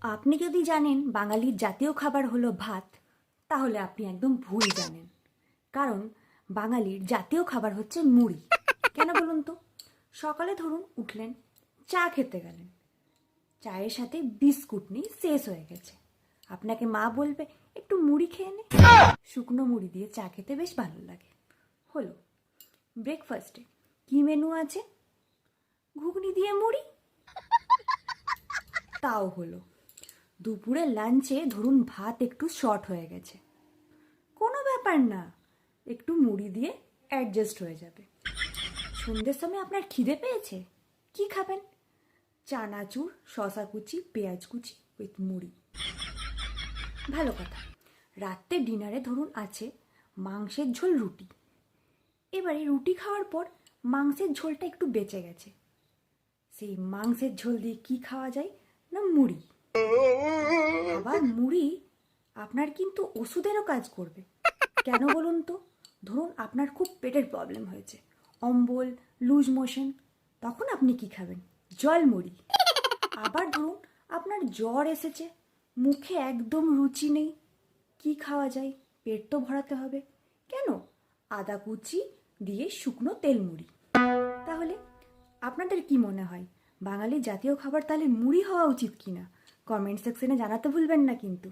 আপনি যদি জানেন বাঙালির জাতীয় খাবার হলো ভাত, তাহলে আপনি একদম ভুল জানেন। কারণ বাঙালির জাতীয় খাবার হচ্ছে মুড়ি। কেন বলুন তো? সকালে ধরুন উঠলেন, চা খেতে গেলেন, চায়ের সাথে বিস্কুট নেই, শেষ হয়ে গেছে। আপনাকে মা বলবে একটু মুড়ি খেয়ে নে। শুকনো মুড়ি দিয়ে চা খেতে বেশ ভালো লাগে। হলো। ব্রেকফাস্টে কি মেনু আছে? ঘুগনি দিয়ে মুড়ি, তাও হলো। দুপুরে লাঞ্চে ধরুন ভাত একটু শর্ট হয়ে গেছে, কোনো ব্যাপার না, একটু মুড়ি দিয়ে অ্যাডজাস্ট হয়ে যাবে। সন্ধ্যের সময় আপনার খিদে পেয়েছে, কি খাবেন? চানাচুর, শশা কুচি, পেঁয়াজ কুচি উইথ মুড়ি। ভালো কথা। রাত্রে ডিনারে ধরুন আছে মাংসের ঝোল, রুটি। এবারে রুটি খাওয়ার পর মাংসের ঝোলটা একটু বেঁচে গেছে, সেই মাংসের ঝোল দিয়ে কি খাওয়া যায় না, মুড়ি। আবার মুড়ি আপনার কিন্তু ওষুধেরও কাজ করবে। কেন বলুন তো? ধরুন আপনার খুব পেটের প্রবলেম হয়েছে, অম্বল, লুজ মোশন, তখন আপনি কি খাবেন? জল মুড়ি। আবার ধরুন আপনার জ্বর এসেছে, মুখে একদম রুচি নেই, কি খাওয়া যায়? পেট তো ভরাতে হবে। কেন? আদা কুচি দিয়ে শুকনো তেল মুড়ি। তাহলে আপনাদের কি মনে হয়, বাঙালির জাতীয় খাবার তাহলে মুড়ি হওয়া উচিত কিনা? কমেন্ট সেকশনে জানাতে ভুলবেন না কিন্তু।